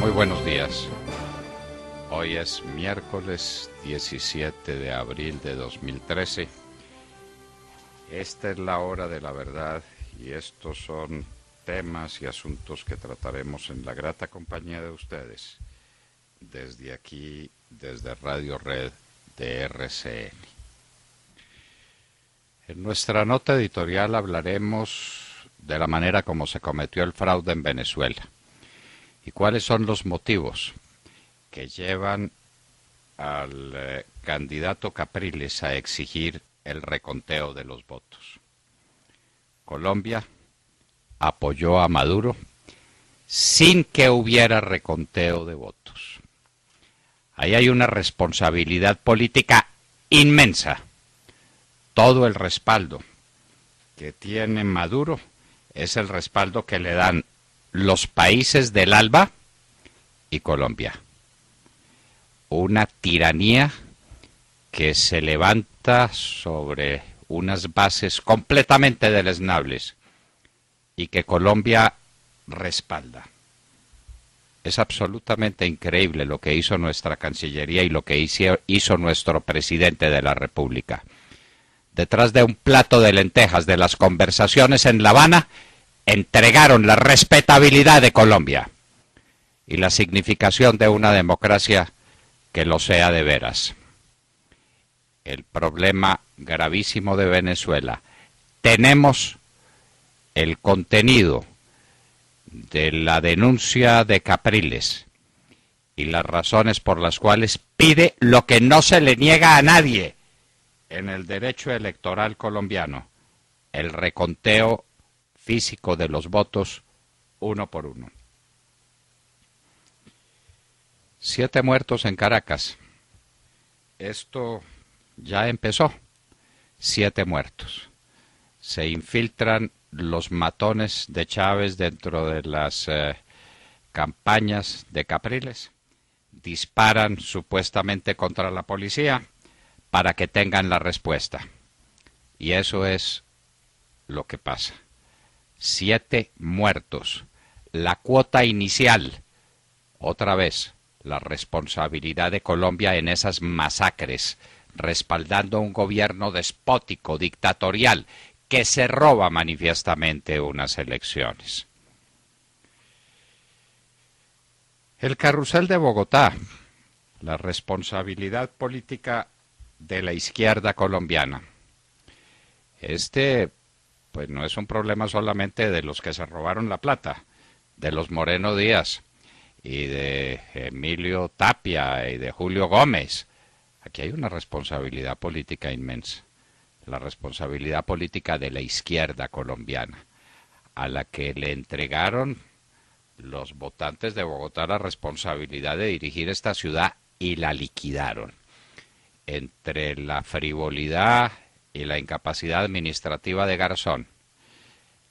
Muy buenos días. Hoy es miércoles 17 de abril de 2013. Esta es la hora de la verdad y estos son temas y asuntos que trataremos en la grata compañía de ustedes. Desde aquí, desde Radio Red de RCN. En nuestra nota editorial hablaremos de la manera como se cometió el fraude en Venezuela y cuáles son los motivos que llevan al candidato Capriles a exigir el reconteo de los votos. Colombia apoyó a Maduro sin que hubiera reconteo de votos. Ahí hay una responsabilidad política inmensa. Todo el respaldo que tiene Maduro es el respaldo que le dan los países del ALBA y Colombia. Una tiranía que se levanta sobre unas bases completamente deleznables y que Colombia respalda. Es absolutamente increíble lo que hizo nuestra Cancillería y lo que hizo nuestro presidente de la República. Detrás de un plato de lentejas de las conversaciones en La Habana, entregaron la respetabilidad de Colombia y la significación de una democracia que lo sea de veras. El problema gravísimo de Venezuela. Tenemos el contenido de la denuncia de Capriles y las razones por las cuales pide lo que no se le niega a nadie en el derecho electoral colombiano, el reconteo físico de los votos uno por uno. 7 muertos en Caracas. Esto ya empezó. 7 muertos. Se infiltran los matones de Chávez dentro de las campañas de Capriles. Disparan supuestamente contra la policía para que tengan la respuesta. Y eso es lo que pasa. 7 muertos. La cuota inicial. Otra vez, la responsabilidad de Colombia en esas masacres, respaldando un gobierno despótico, dictatorial, que se roba manifiestamente unas elecciones. El carrusel de Bogotá, la responsabilidad política de la izquierda colombiana. Pues no es un problema solamente de los que se robaron la plata, de los Moreno Díaz y de Emilio Tapia y de Julio Gómez. Aquí hay una responsabilidad política inmensa, la responsabilidad política de la izquierda colombiana, a la que le entregaron los votantes de Bogotá la responsabilidad de dirigir esta ciudad y la liquidaron. Entre la frivolidad y la incapacidad administrativa de Garzón,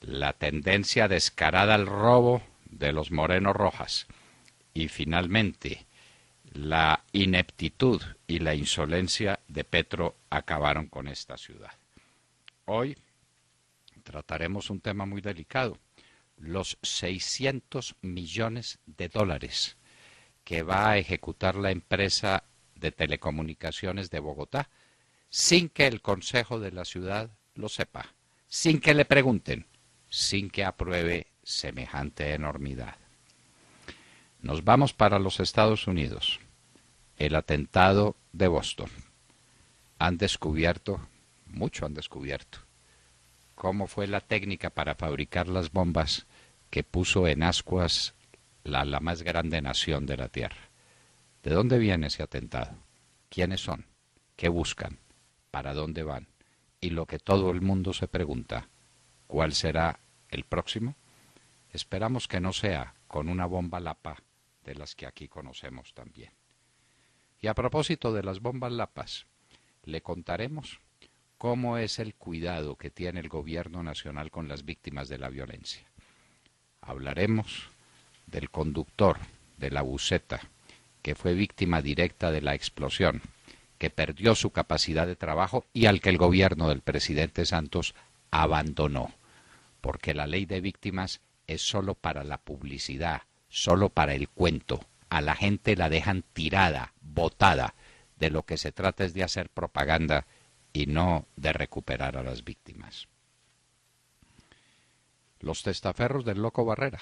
la tendencia descarada al robo de los Moreno Rojas y finalmente la ineptitud y la insolencia de Petro acabaron con esta ciudad. Hoy trataremos un tema muy delicado, los 600 millones de dólares que va a ejecutar la empresa de telecomunicaciones de Bogotá sin que el Consejo de la Ciudad lo sepa, sin que le pregunten, sin que apruebe semejante enormidad. Nos vamos para los Estados Unidos. El atentado de Boston. Han descubierto, mucho han descubierto, cómo fue la técnica para fabricar las bombas que puso en ascuas la más grande nación de la Tierra. ¿De dónde viene ese atentado? ¿Quiénes son? ¿Qué buscan? ¿Para dónde van? Y lo que todo el mundo se pregunta, ¿cuál será el próximo? Esperamos que no sea con una bomba Lapa de las que aquí conocemos también. Y a propósito de las bombas Lapas, le contaremos cómo es el cuidado que tiene el gobierno nacional con las víctimas de la violencia. Hablaremos del conductor de la buseta que fue víctima directa de la explosión, que perdió su capacidad de trabajo y al que el gobierno del presidente Santos abandonó, porque la ley de víctimas es solo para la publicidad, solo para el cuento. A la gente la dejan tirada, botada. De lo que se trata es de hacer propaganda y no de recuperar a las víctimas. Los testaferros del Loco Barrera,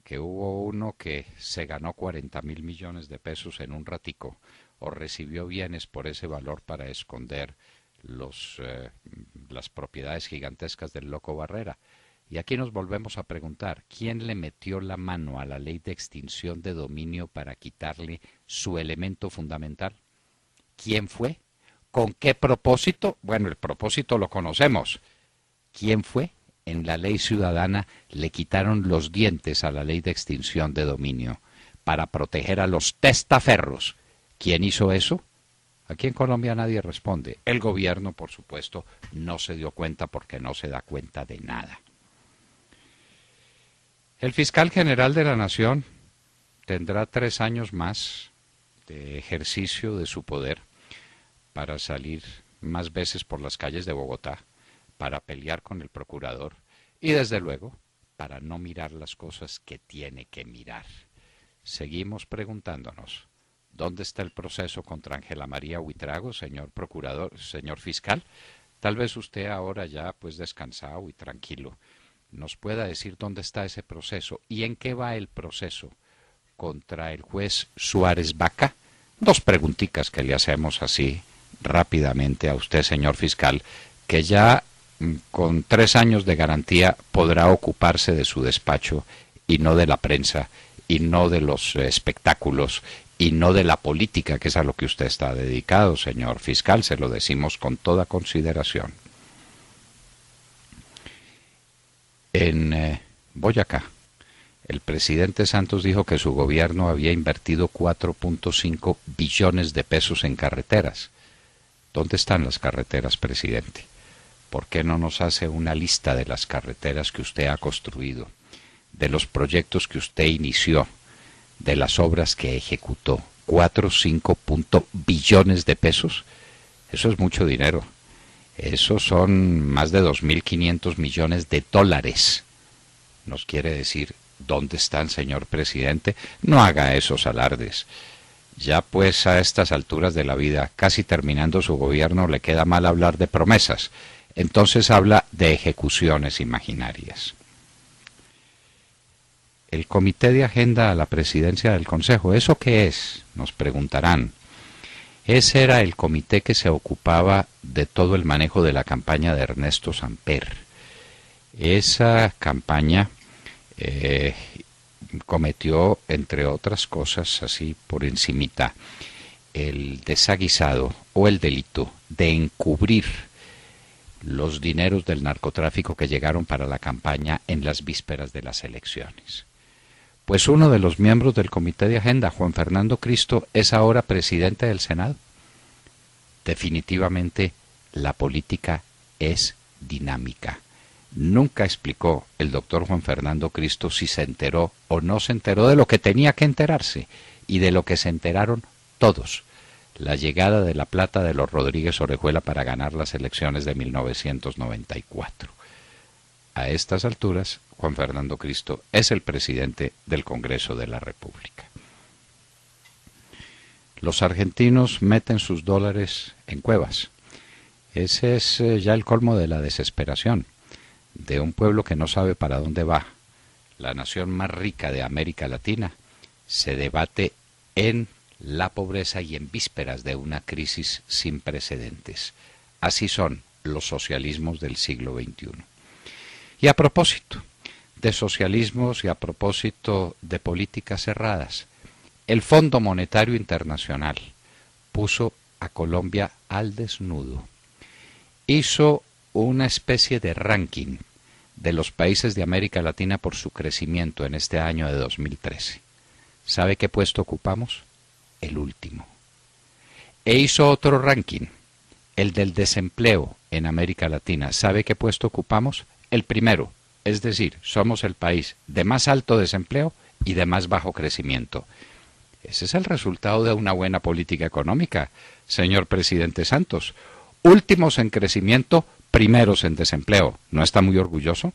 que hubo uno que se ganó 40.000 millones de pesos en un ratico, o recibió bienes por ese valor para esconder las propiedades gigantescas del Loco Barrera. Y aquí nos volvemos a preguntar, ¿quién le metió la mano a la ley de extinción de dominio para quitarle su elemento fundamental? ¿Quién fue? ¿Con qué propósito? Bueno, el propósito lo conocemos. ¿Quién fue? En la ley ciudadana le quitaron los dientes a la ley de extinción de dominio para proteger a los testaferros. ¿Quién hizo eso? Aquí en Colombia nadie responde. El gobierno, por supuesto, no se dio cuenta porque no se da cuenta de nada. El fiscal general de la Nación tendrá 3 años más de ejercicio de su poder para salir más veces por las calles de Bogotá, para pelear con el procurador y, desde luego, para no mirar las cosas que tiene que mirar. Seguimos preguntándonos, ¿dónde está el proceso contra Ángela María Buitrago, señor procurador, señor fiscal? Tal vez usted ahora ya, pues descansado y tranquilo, nos pueda decir dónde está ese proceso y en qué va el proceso contra el juez Suárez Vaca. 2 preguntitas que le hacemos así rápidamente a usted, señor fiscal, que ya con 3 años de garantía podrá ocuparse de su despacho y no de la prensa y no de los espectáculos y no de la política, que es a lo que usted está dedicado, señor fiscal, se lo decimos con toda consideración. En Boyacá, el presidente Santos dijo que su gobierno había invertido 4.5 billones de pesos en carreteras. ¿Dónde están las carreteras, presidente? ¿Por qué no nos hace una lista de las carreteras que usted ha construido, de los proyectos que usted inició, de las obras que ejecutó? 5 billones de pesos. Eso es mucho dinero. Eso son más de 2.500 millones de dólares. ¿Nos quiere decir dónde están, señor presidente? No haga esos alardes. Ya pues a estas alturas de la vida, casi terminando su gobierno, le queda mal hablar de promesas. Entonces habla de ejecuciones imaginarias. El Comité de Agenda a la Presidencia del Consejo, ¿eso qué es?, nos preguntarán. Ese era el comité que se ocupaba de todo el manejo de la campaña de Ernesto Samper. Esa campaña cometió, entre otras cosas, así por encimita, el desaguisado o el delito de encubrir los dineros del narcotráfico que llegaron para la campaña en las vísperas de las elecciones. Pues uno de los miembros del Comité de Agenda, Juan Fernando Cristo, es ahora presidente del Senado. Definitivamente la política es dinámica. Nunca explicó el doctor Juan Fernando Cristo si se enteró o no se enteró de lo que tenía que enterarse y de lo que se enteraron todos. La llegada de la plata de los Rodríguez Orejuela para ganar las elecciones de 1994. A estas alturas, Juan Fernando Cristo es el presidente del Congreso de la República. Los argentinos meten sus dólares en cuevas. Ese es ya el colmo de la desesperación de un pueblo que no sabe para dónde va. La nación más rica de América Latina se debate en la pobreza y en vísperas de una crisis sin precedentes. Así son los socialismos del siglo XXI. Y a propósito de socialismos y a propósito de políticas cerradas, el Fondo Monetario Internacional puso a Colombia al desnudo. Hizo una especie de ranking de los países de América Latina por su crecimiento en este año de 2013. ¿Sabe qué puesto ocupamos? El último. E hizo otro ranking, el del desempleo en América Latina. ¿Sabe qué puesto ocupamos? El primero. Es decir, somos el país de más alto desempleo y de más bajo crecimiento. Ese es el resultado de una buena política económica, señor presidente Santos. Últimos en crecimiento, primeros en desempleo. ¿No está muy orgulloso?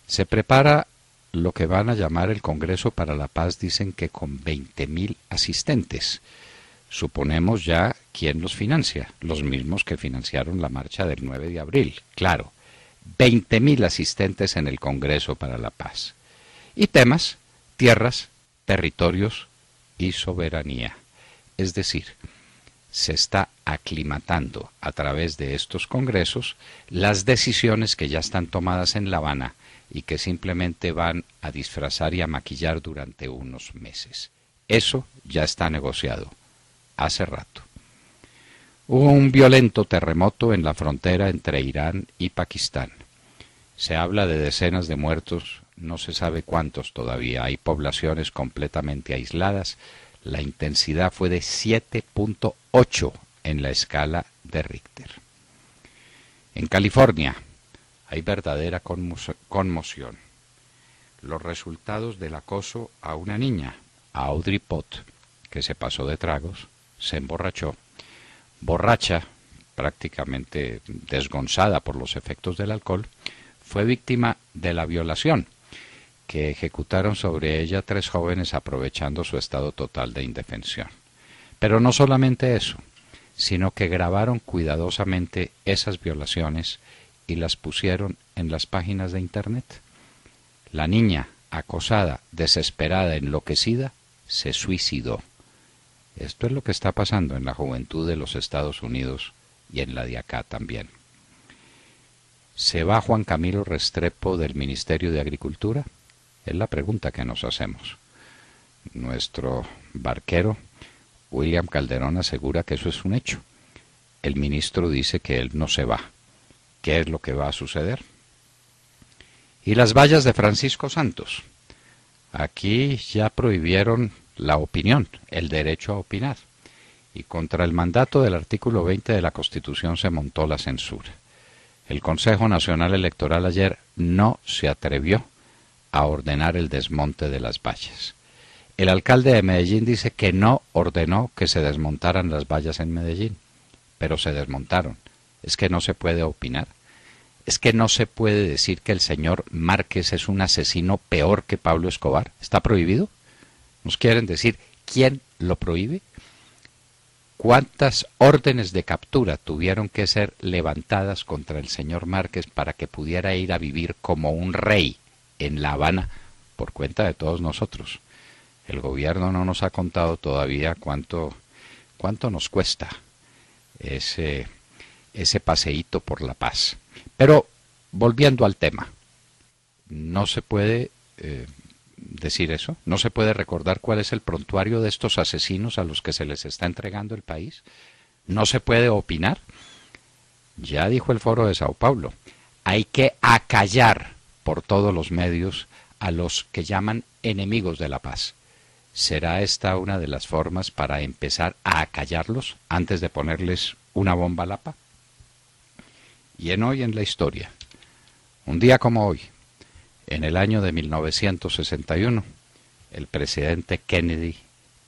Se prepara lo que van a llamar el Congreso para la Paz, dicen que con 20.000 asistentes. Suponemos ya quién los financia, los mismos que financiaron la marcha del 9 de abril, claro. 20.000 asistentes en el Congreso para la Paz. Y temas, tierras, territorios y soberanía. Es decir, se está aclimatando a través de estos congresos las decisiones que ya están tomadas en La Habana y que simplemente van a disfrazar y a maquillar durante unos meses. Eso ya está negociado hace rato. Hubo un violento terremoto en la frontera entre Irán y Pakistán. Se habla de decenas de muertos, no se sabe cuántos todavía. Hay poblaciones completamente aisladas. La intensidad fue de 7.8 en la escala de Richter. En California hay verdadera conmoción. Los resultados del acoso a una niña, a Audrey Pott, que se pasó de tragos, se emborrachó. Borracha, prácticamente desgonzada por los efectos del alcohol, fue víctima de la violación que ejecutaron sobre ella 3 jóvenes aprovechando su estado total de indefensión. Pero no solamente eso, sino que grabaron cuidadosamente esas violaciones y las pusieron en las páginas de Internet. La niña, acosada, desesperada, enloquecida, se suicidó. Esto es lo que está pasando en la juventud de los Estados Unidos y en la de acá también. ¿Se va Juan Camilo Restrepo del Ministerio de Agricultura? Es la pregunta que nos hacemos. Nuestro barquero, William Calderón, asegura que eso es un hecho. El ministro dice que él no se va. ¿Qué es lo que va a suceder? Y las vallas de Francisco Santos. Aquí ya prohibieron la opinión, el derecho a opinar. Y contra el mandato del artículo 20 de la Constitución se montó la censura. El Consejo Nacional Electoral ayer no se atrevió a ordenar el desmonte de las vallas. El alcalde de Medellín dice que no ordenó que se desmontaran las vallas en Medellín, pero se desmontaron. Es que no se puede opinar. Es que no se puede decir que el señor Márquez es un asesino peor que Pablo Escobar. ¿Está prohibido? ¿Nos quieren decir quién lo prohíbe? ¿Cuántas órdenes de captura tuvieron que ser levantadas contra el señor Márquez para que pudiera ir a vivir como un rey en La Habana por cuenta de todos nosotros? El gobierno no nos ha contado todavía cuánto nos cuesta ese paseíto por la paz. Pero volviendo al tema, no se puede decir eso, no se puede recordar cuál es el prontuario de estos asesinos a los que se les está entregando el país, no se puede opinar. Ya dijo el Foro de Sao Paulo, hay que acallar por todos los medios a los que llaman enemigos de la paz. ¿Será esta una de las formas para empezar a acallarlos antes de ponerles una bomba a lapa? Y hoy en la historia, un día como hoy, en el año de 1961, el presidente Kennedy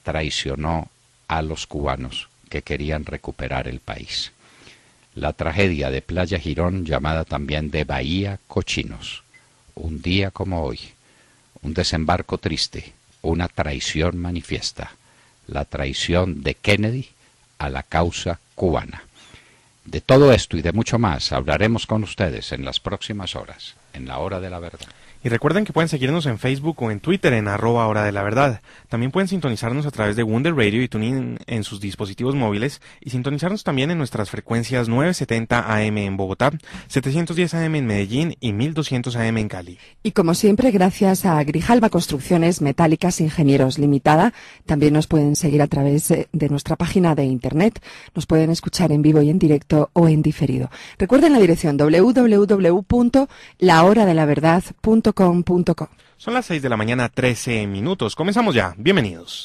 traicionó a los cubanos que querían recuperar el país. La tragedia de Playa Girón, llamada también de Bahía Cochinos. Un día como hoy, un desembarco triste, una traición manifiesta, la traición de Kennedy a la causa cubana. De todo esto y de mucho más hablaremos con ustedes en las próximas horas, en la Hora de la Verdad. Y recuerden que pueden seguirnos en Facebook o en Twitter en @Hora de la Verdad. También pueden sintonizarnos a través de Wonder Radio y TuneIn en sus dispositivos móviles y sintonizarnos también en nuestras frecuencias 970 AM en Bogotá, 710 AM en Medellín y 1200 AM en Cali. Y como siempre, gracias a Grijalba Construcciones Metálicas Ingenieros Limitada, también nos pueden seguir a través de nuestra página de internet. Nos pueden escuchar en vivo y en directo o en diferido. Recuerden la dirección www.lahoradelaverdad.com. Son las 6 de la mañana, 13 minutos. Comenzamos ya. Bienvenidos.